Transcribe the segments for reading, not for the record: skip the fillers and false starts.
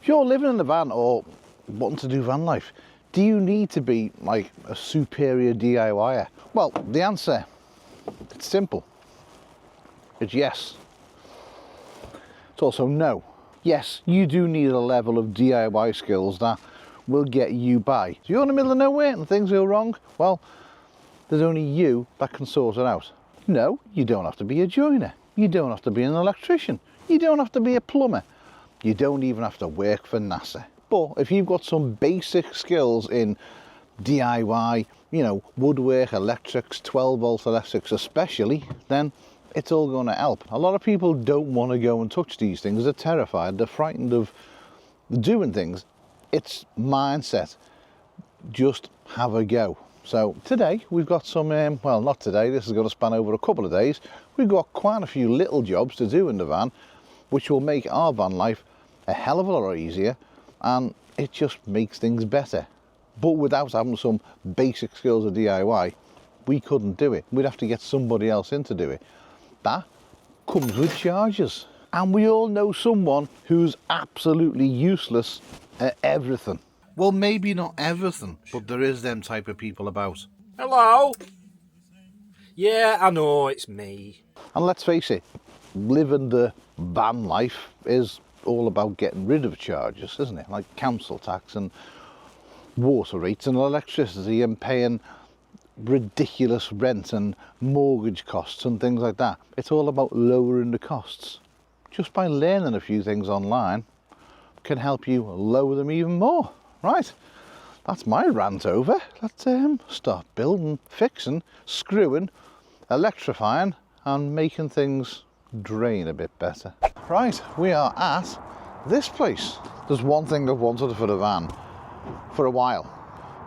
you're living in a van or wanting to do van life, do you need to be like a superior DIYer? Well, the answer, it's simple. It's yes. It's also no. Yes, you do need a level of DIY skills that will get you by. So you're in the middle of nowhere and things go wrong, well, there's only you that can sort it out. No, you don't have to be a joiner. You don't have to be an electrician. You don't have to be a plumber. You don't even have to work for NASA. But if you've got some basic skills in DIY, you know, woodwork, electrics, 12-volt electrics especially, then it's all going to help. A lot of people don't want to go and touch these things. They're terrified. They're frightened of doing things. It's mindset. Just have a go. So today we've got some, well, not today, this is going to span over a couple of days. We've got quite a few little jobs to do in the van, which will make our van life a hell of a lot easier, and it just makes things better. But without having some basic skills of DIY, we couldn't do it. We'd have to get somebody else in to do it. That comes with charges. And we all know someone who's absolutely useless at everything. Well, maybe not everything, but there is them type of people about. Hello? Yeah, I know, it's me. And let's face it, living the van life is all about getting rid of charges, isn't it? Like council tax and water rates and electricity and paying ridiculous rent and mortgage costs and things like that. It's all about lowering the costs. Just by learning a few things online can help you lower them even more. Right, that's my rant over. Let's start building, fixing, screwing, electrifying and making things drain a bit better. Right, we are at this place. There's one thing I've wanted for the van for a while.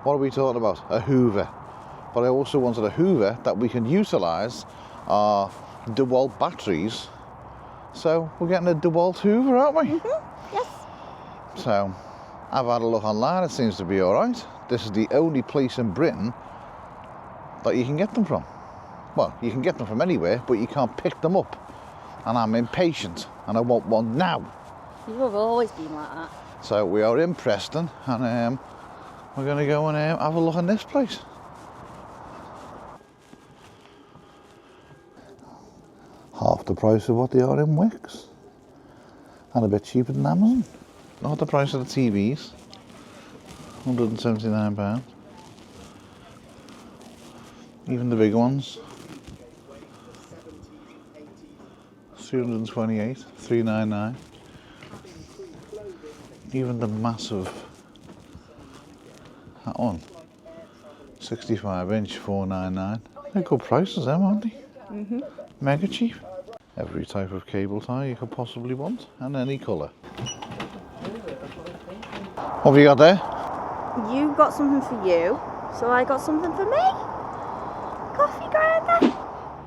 What are we talking about? A Hoover. But I also wanted a Hoover that we can utilise our DeWalt batteries. So we're getting a DeWalt Hoover, aren't we? Mm-hmm. Yes. So I've had a look online, it seems to be alright. This is the only place in Britain that you can get them from. Well, you can get them from anywhere, but you can't pick them up. And I'm impatient, and I want one now. You have always been like that. So we are in Preston, and we're going to go and have a look in this place. Half the price of what they are in Wix. And a bit cheaper than Amazon. Not the price of the TVs. £179. Even the big ones. 328, 399. Even the massive, that one, 65-inch, 499. They're good prices, them, aren't they? Mm-hmm. Mega cheap. Every type of cable tie you could possibly want, and any colour. What have you got there? You got something for you, so I got something for me. Coffee grinder.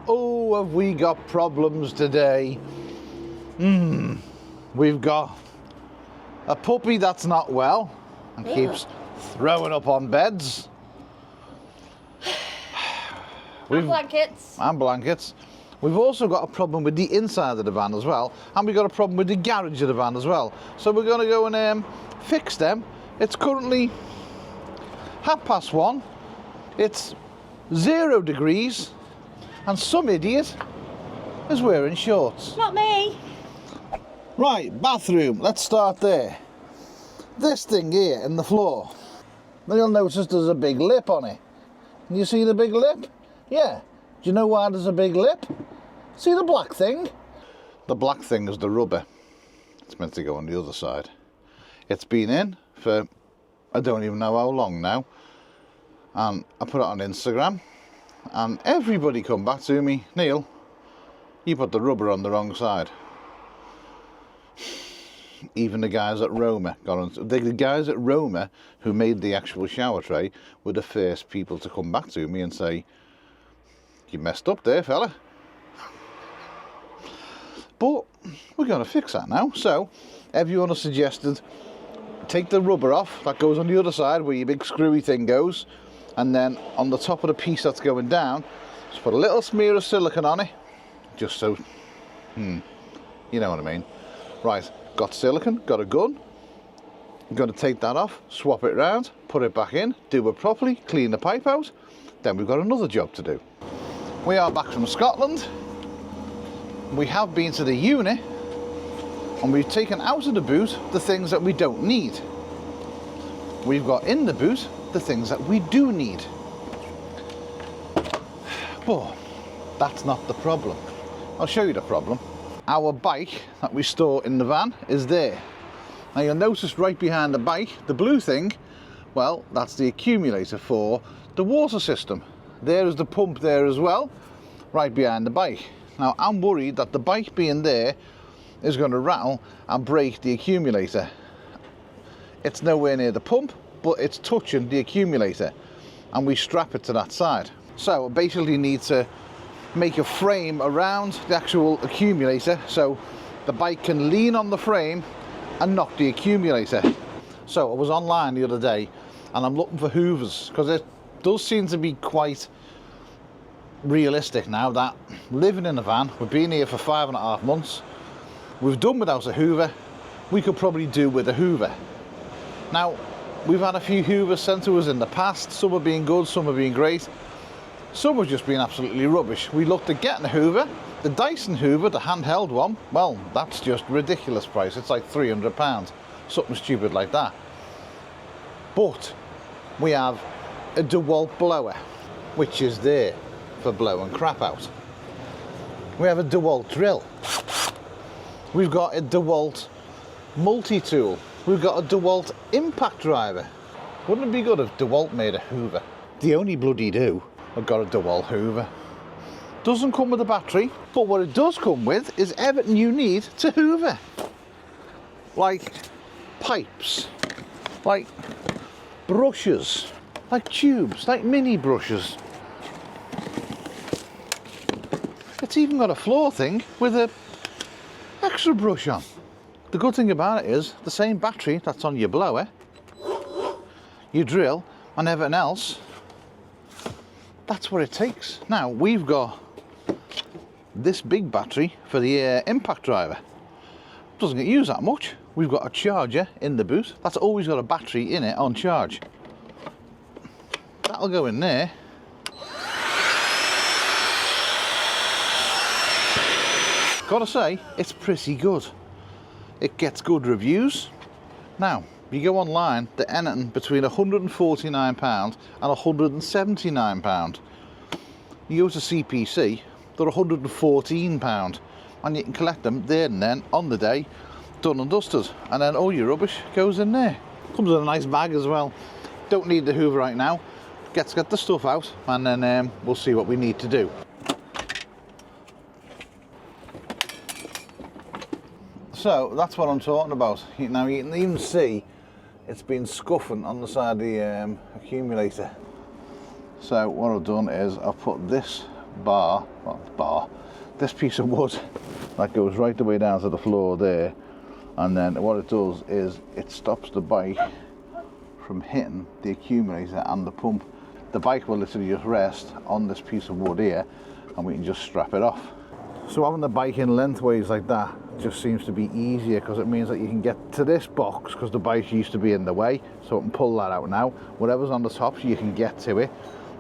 Oh, have we got problems today? We've got a puppy that's not well and keeps throwing up on beds. And blankets. And blankets. We've also got a problem with the inside of the van as well, and we've got a problem with the garage of the van as well. So we're going to go and fix them. It's currently 1:30. It's 0 degrees, and some idiot is wearing shorts. Not me. Right, bathroom. Let's start there. This thing here in the floor. Then you'll notice there's a big lip on it. Can you see the big lip? Yeah. Do you know why there's a big lip? See the black thing? The black thing is the rubber. It's meant to go on the other side. It's been in for I don't even know how long now. And I put it on Instagram and everybody come back to me, Neil, you put the rubber on the wrong side. Even the guys at Roma got on. The guys at Roma who made the actual shower tray were the first people to come back to me and say, you messed up there, fella. But we're going to fix that now. So everyone has suggested take the rubber off that goes on the other side where your big screwy thing goes, and then on the top of the piece that's going down, just put a little smear of silicone on it, just so, you know what I mean. Right, got silicone, got a gun, You've got to take that off, swap it round, put it back in, do it properly, clean the pipe out. Then we've got another job to do. We are back from Scotland. We have been to the uni and we've taken out of the boot the things that we don't need. We've got in the boot the things that we do need. But that's not the problem. I'll show you the problem. Our bike that we store in the van is there. Now you'll notice right behind the bike, the blue thing, well, that's the accumulator for the water system. There is the pump there as well, right behind the bike. Now I'm worried that the bike being there is going to rattle and break the accumulator. It's nowhere near the pump, but it's touching the accumulator and we strap it to that side. So I basically need to make a frame around the actual accumulator so the bike can lean on the frame and knock the accumulator. So I was online the other day and I'm looking for hoovers because it does seem to be quite realistic now that living in a van, we've been here for 5.5 months, we've done without a hoover, we could probably do with a hoover. Now we've had a few hoovers sent to us in the past, some have been good, some have been great, some have just been absolutely rubbish. We looked at getting a hoover. The Dyson Hoover, the handheld one, well, that's just ridiculous price. It's like £300, something stupid like that. But we have a DeWalt blower, which is there for blowing crap out. We have a DeWalt drill. We've got a DeWalt multi-tool. We've got a DeWalt impact driver. Wouldn't it be good if DeWalt made a hoover? The only bloody do have got a DeWalt hoover. Doesn't come with a battery, but what it does come with is everything you need to hoover. Like pipes, like brushes, like tubes, like mini brushes. It's even got a floor thing with a extra brush on. The good thing about it is the same battery that's on your blower, your drill and everything else, that's what it takes. Now we've got this big battery for the impact driver. Doesn't get used that much. We've got a charger in the boot that's always got a battery in it on charge. That'll go in there. Gotta say, it's pretty good. It gets good reviews. Now, if you go online, they're anything between £149 and £179. You go to CPC, they're £114 and you can collect them there and then on the day, done and dusted, and then all your rubbish goes in there. Comes in a nice bag as well. Don't need the hoover right now. Get the stuff out and then we'll see what we need to do. So that's what I'm talking about. Now you can even see it's been scuffing on the side of the accumulator. So what I've done is I've put this this piece of wood that goes right the way down to the floor there, and then what it does is it stops the bike from hitting the accumulator and the pump. The bike will literally just rest on this piece of wood here and we can just strap it off. So having the bike in lengthways like that just seems to be easier because it means that you can get to this box because the bike used to be in the way, so I can pull that out now. Whatever's on the top, so you can get to it.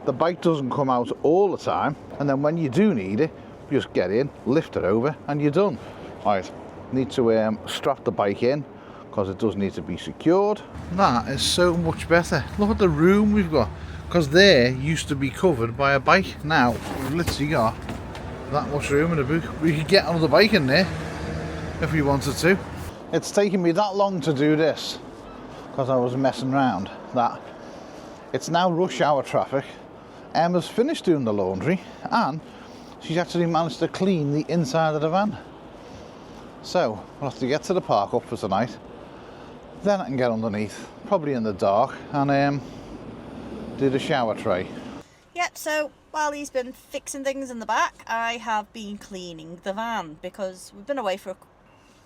The bike doesn't come out all the time, and then when you do need it, you just get in, lift it over, and you're done. Right, need to strap the bike in because it does need to be secured. That is so much better. Look at the room we've got, because there used to be covered by a bike. Now we've literally got that much room in the boot. We could get another bike in there if we wanted to. It's taken me that long to do this because I was messing around that it's now rush hour traffic. Emma's finished doing the laundry and she's actually managed to clean the inside of the van. So we'll have to get to the park up for tonight, then I can get underneath, probably in the dark, and do the shower tray. Yep, so while he's been fixing things in the back, I have been cleaning the van because we've been away for a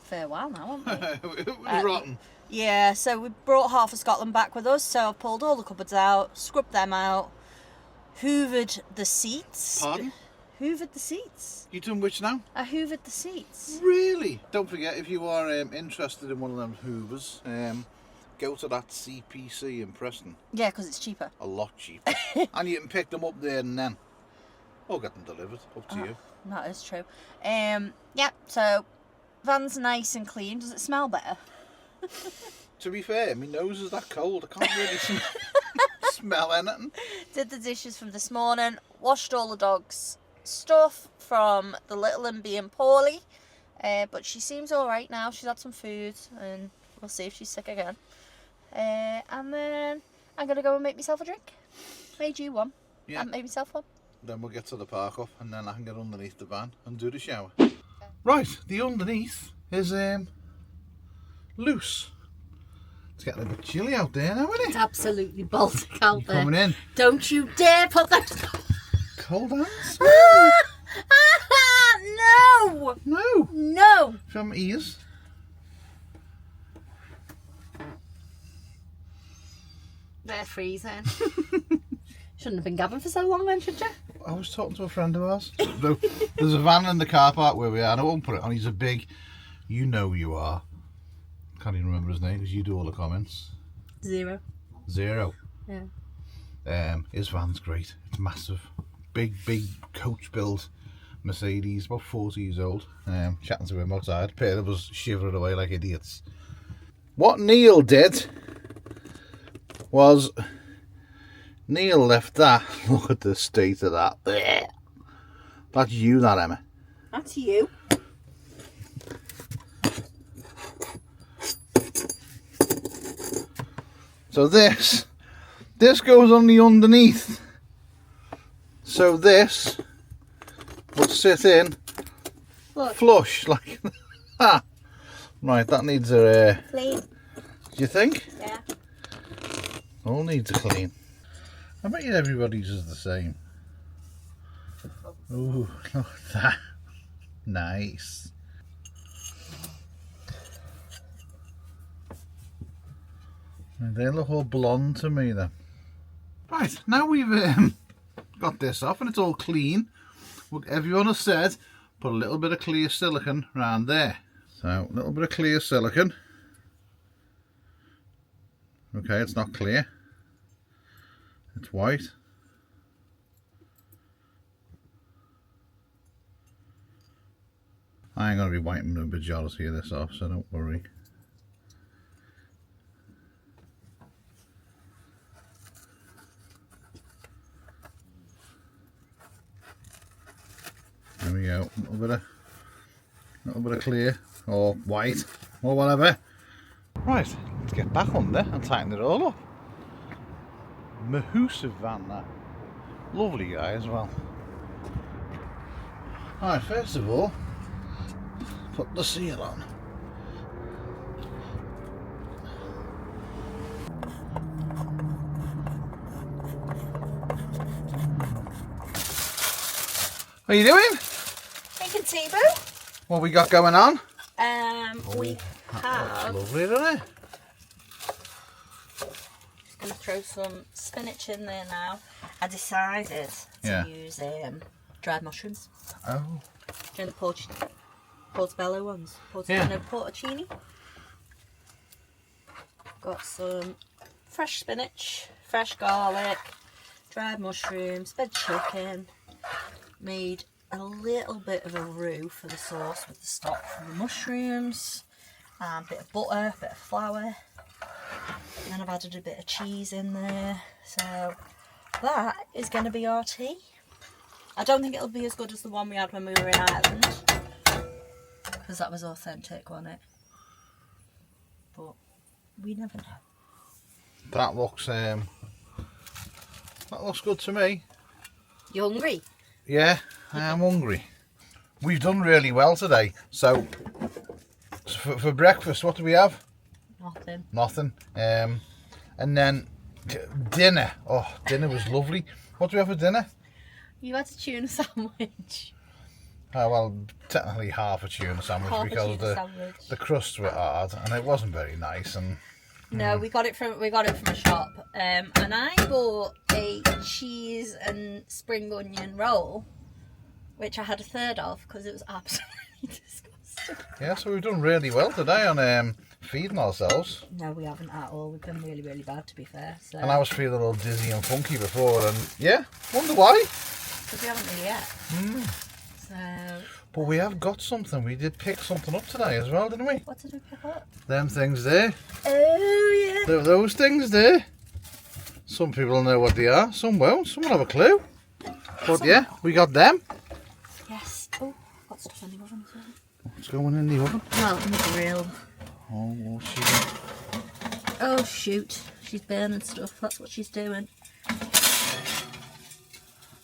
fair while now, haven't we? It was rotten. Yeah, so we brought half of Scotland back with us, so I've pulled all the cupboards out, scrubbed them out, hoovered the seats. Pardon? Hoovered the seats. You done which now? I hoovered the seats. Really? Don't forget, if you are interested in one of them hoovers, go to that CPC in Preston. Yeah, because it's cheaper. A lot cheaper. And you can pick them up there and then. Or get them delivered. Up to you. That is true. Yeah, so van's nice and clean. Does it smell better? To be fair, my nose is that cold. I can't really smell anything. Did the dishes from this morning. Washed all the dog's stuff from the little one being poorly. But she seems alright now. She's had some food and we'll see if she's sick again. And then I'm going to go and make myself a drink. Made you one. Yeah. And made myself one. Then we'll get to the park up and then I can get underneath the van and do the shower. Right, the underneath is loose. It's getting a bit chilly out there now, isn't it? It's absolutely Baltic out there. Coming in. Don't you dare put that... Cold hands? No! No. No! From ears. They're freezing. Shouldn't have been gabbing for so long then, should you? I was talking to a friend of ours. There's a van in the car park where we are, and I won't put it on. He's a big, you know who you are. Can't even remember his name because you do all the comments. Zero. Yeah. His van's great. It's massive. Big coach build Mercedes, about 40 years old. Chatting to him outside. Pair of us shivering away like idiots. What Neil did was Neil left that. Look at the state of that. That's you, that Emma. That's you. So this goes on the underneath. So this will sit in. Look. Flush like that. Right, that needs a Clean. do you think? Yeah. All needs a clean. I bet you everybody's is the same. Ooh, look at that. Nice. And they look all blonde to me then. Right, now we've got this off and it's all clean. What everyone has said, put a little bit of clear silicone around there. So, a little bit of clear silicone. Okay, it's not clear. It's white. I ain't going to be wiping a majority of this off, so don't worry. There we go, a little bit of clear, or white, or whatever. Right, let's get back on there and tighten it all up. Mahoosive van, that. Lovely guy as well. Alright, first of all, put the seal on. What are you doing? Making tea, boo. What we got going on? We have... Lovely, isn't it? Just going to throw some spinach in there now. I decided to use dried mushrooms. Oh. Do you know the portobello ones? Portocini. Got some fresh spinach, fresh garlic, dried mushrooms, bed chicken. Made a little bit of a roux for the sauce with the stock from the mushrooms, and a bit of butter, a bit of flour, and then I've added a bit of cheese in there. So that is going to be our tea. I don't think it'll be as good as the one we had when we were in Ireland, because that was authentic, wasn't it? But we never know. That looks good to me. You hungry? Yeah, I am hungry. We've done really well today. So for breakfast, what do we have? Nothing. Nothing. And then dinner. Oh, dinner was lovely. What do we have for dinner? You had a tuna sandwich. Oh, well, technically half a tuna sandwich because the crusts were hard and it wasn't very nice. And no, we got it from a shop, and I bought a cheese and spring onion roll, which I had a third of because it was absolutely disgusting. yeah, so we've done really well today on feeding ourselves. No, we haven't at all. We've been really, really bad, to be fair. So. And I was feeling all dizzy and funky before, and yeah, wonder why. Because we haven't really yet. So. But we have got something. We did pick something up today as well, didn't we? What did we pick up? Them things there. Oh, yeah. Those things there. Some people know what they are, some won't, some will have a clue. But yeah, we got them. Yes. Oh, got stuff in the oven as well. What's going in the oven? Well, in the grill. Oh, what's she doing? Oh, shoot. She's burning stuff. That's what she's doing.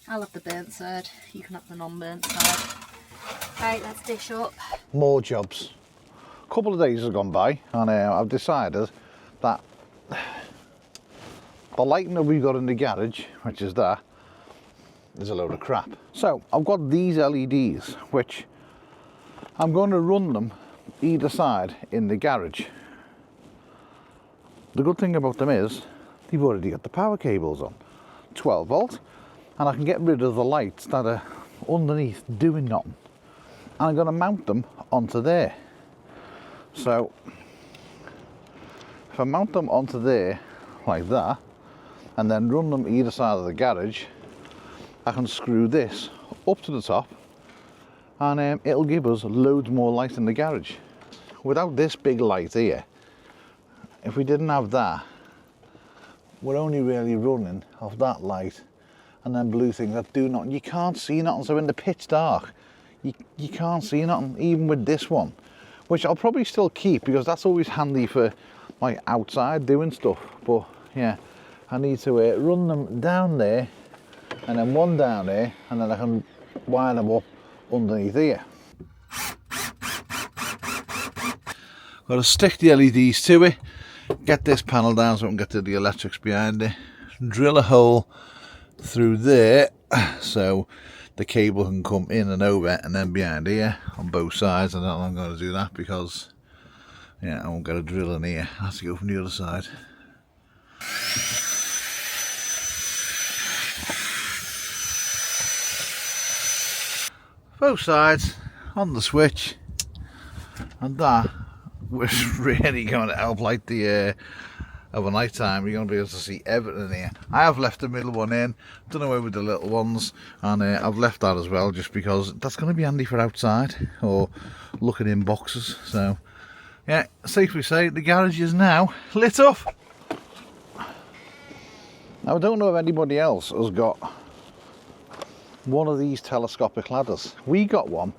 I'll have the burnt side. You can have the non-burnt side. Right, let's dish up. More jobs. A couple of days have gone by, and I've decided that the lighting that we've got in the garage, which is that, is a load of crap. So I've got these LEDs, which I'm going to run them either side in the garage. The good thing about them is they've already got the power cables on, 12 volt, and I can get rid of the lights that are underneath doing nothing. And I'm going to mount them onto there. So if I mount them onto there like that, and then run them either side of the garage, I can screw this up to the top, and it'll give us loads more light in the garage. Without this big light here, if we didn't have that, we're only really running off that light and then blue things that do nothing. You can't see nothing, so in the pitch dark, you can't see nothing, even with this one, which I'll probably still keep because that's always handy for like outside doing stuff. But yeah, I need to run them down there and then one down there, and then I can wire them up underneath here. Got to stick the LEDs to it, get this panel down so I can get to the electrics behind it, drill a hole through there so the cable can come in and over and then behind here on both sides. I don't know I'm going to do that because yeah, I won't get a drill in here. I have to go from the other side. Both sides on the switch, and that was really going to help light the over night time. You're going to be able to see everything here. I have left the middle one in, done away with the little ones, and I've left that as well just because that's going to be handy for outside or looking in boxes. So yeah, safely say the garage is now lit up. Now I don't know if anybody else has got one of these telescopic ladders. We got one,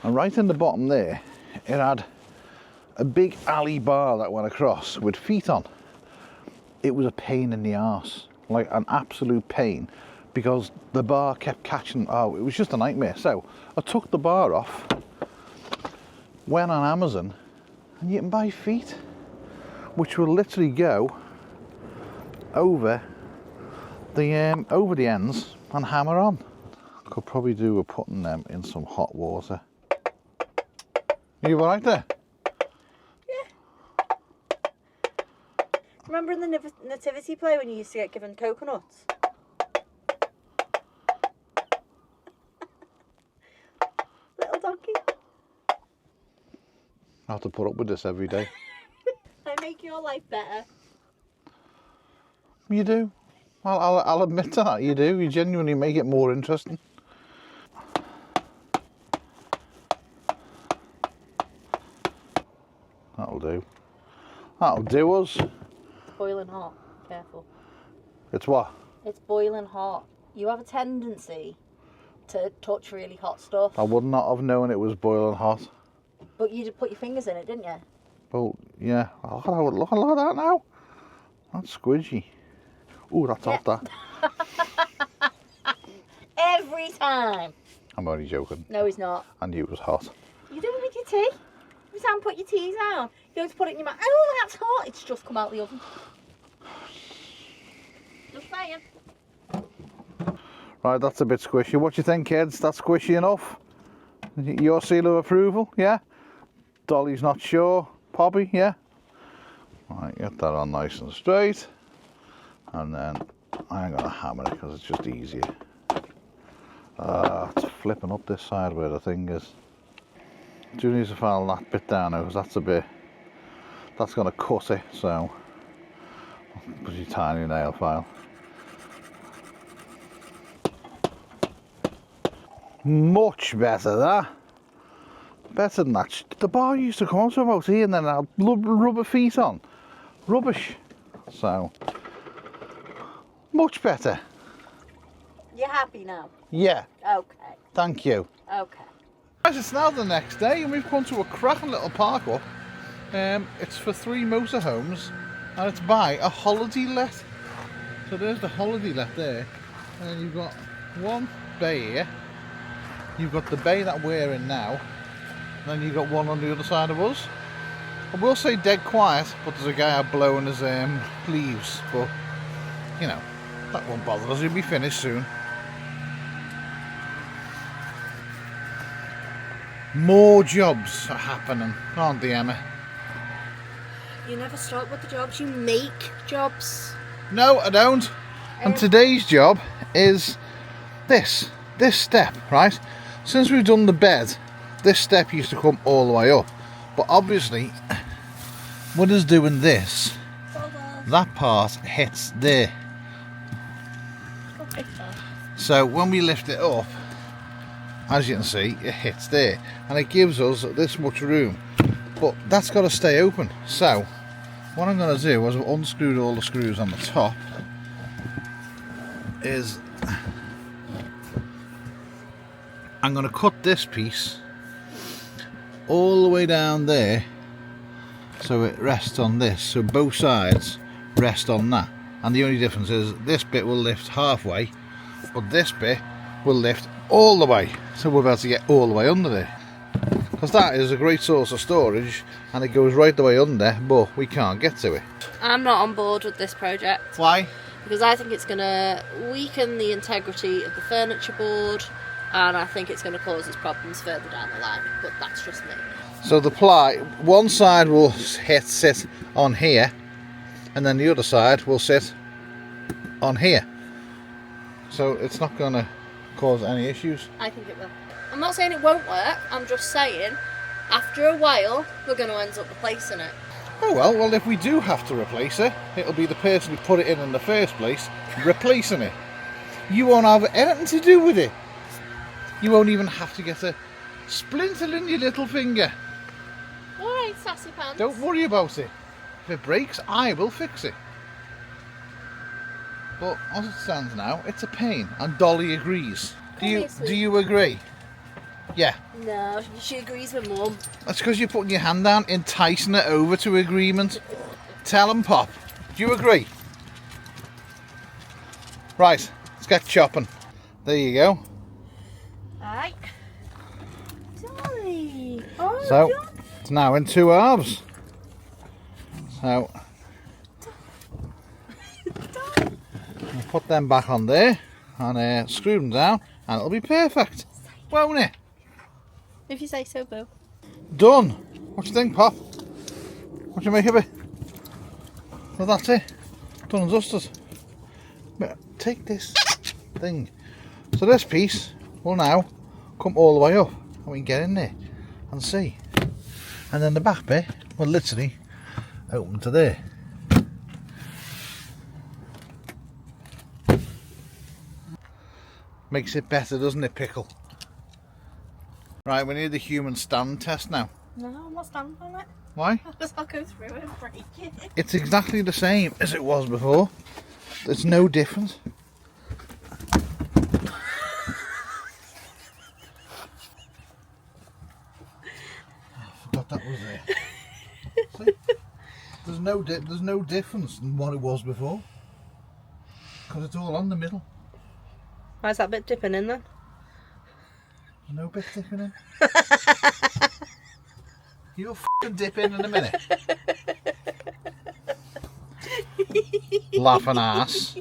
and right in the bottom there it had a big alley bar that went across with feet on. It was a pain in the arse, like an absolute pain, because the bar kept catching. Oh, it was just a nightmare. So I took the bar off, went on Amazon, and you can buy feet which will literally go over the ends and hammer on. Could probably do with putting them in some hot water. Are you all right there? Remember in the nativity play when you used to get given coconuts? Little donkey. I have to put up with this every day. I make your life better. You do. I'll admit to that, you do. You genuinely make it more interesting. That'll do. That'll do us. Boiling hot. Careful. It's what? It's boiling hot. You have a tendency to touch really hot stuff. I would not have known it was boiling hot. But you did put your fingers in it, didn't you? Well, yeah. Look at that now. That's squidgy. Ooh, that's hot, that. Every time. I'm only joking. No, he's not. I knew it was hot. You do it with your tea. Every time you put your teas down, you go to put it in your mouth. Oh, that's hot. It's just come out the oven. Just saying. Right, that's a bit squishy. What do you think, kids? That's squishy enough? Your seal of approval, yeah? Dolly's not sure. Poppy, yeah? Right, get that on nice and straight. And then I'm going to hammer it because it's just easier. It's flipping up this side where the thing is. Do need to file that bit down now because that's a bit that's going to cut it, so pretty tiny nail file. Much better, that. Better than that. The bar used to come out to about here and then I'd rubber feet on. Rubbish. So, much better. You're happy now? Yeah. Okay. Thank you. Okay. Guys, it's now the next day and we've come to a cracking little park up. It's for 3 motorhomes and it's by a holiday let. So there's the holiday let there, and then you've got one bay here. You've got the bay that we're in now, and then you've got one on the other side of us. I will say dead quiet, but there's a guy out blowing his leaves, but you know, that won't bother us, he'll be finished soon. More jobs are happening, aren't they, Emma? You never stop with the jobs, you make jobs. No, I don't. And today's job is this step, right? Since we've done the bed, this step used to come all the way up. But obviously, with us doing this, that part hits there. So when we lift it up, as you can see, it hits there. And it gives us this much room. But that's got to stay open. So what I'm going to do is I've unscrewed all the screws on the top. I'm going to cut this piece all the way down there so it rests on this, so both sides rest on that, and the only difference is this bit will lift halfway but this bit will lift all the way, so we're about to get all the way under there, because that is a great source of storage and it goes right the way under, but we can't get to it. I'm not on board with this project. Why? Because I think it's going to weaken the integrity of the furniture board, and I think it's going to cause us problems further down the line, but that's just me. So the ply, one side will sit on here, and then the other side will sit on here. So it's not going to cause any issues. I think it will. I'm not saying it won't work, I'm just saying after a while we're going to end up replacing it. Oh well, if we do have to replace it, it'll be the person who put it in the first place replacing it. You won't have anything to do with it. You won't even have to get a splinter in your little finger. Alright, sassy pants. Don't worry about it. If it breaks, I will fix it. But as it stands now, it's a pain, and Dolly agrees. Do you agree? Yeah. No, she agrees with Mum. That's because you're putting your hand down, enticing it over to agreement. Tell them, Pop. Do you agree? Right, let's get chopping. There you go. Alright. Dolly. Oh, So, it's now in 2 halves. So, I'll put them back on there and screw them down, and it'll be perfect, won't it? if you say so, Boo. Done. What do you think, Pop? What do you make of it? Well, that's it. Done and dusted. But take this thing. So this piece will now come all the way up, and we can get in there and see. And then the back bit will literally open to there. Makes it better, doesn't it, Pickle? Right, we need the human stand test now. No, I'm not standing on it. Why? Because I'll go through it and break it. It's exactly the same as it was before. There's no difference. I forgot that was there. See? There's no difference in what it was before. Because it's all on the middle. Why's that bit dipping in then? There's no bit dipping in. You'll f***ing dip in a minute. Laughing ass.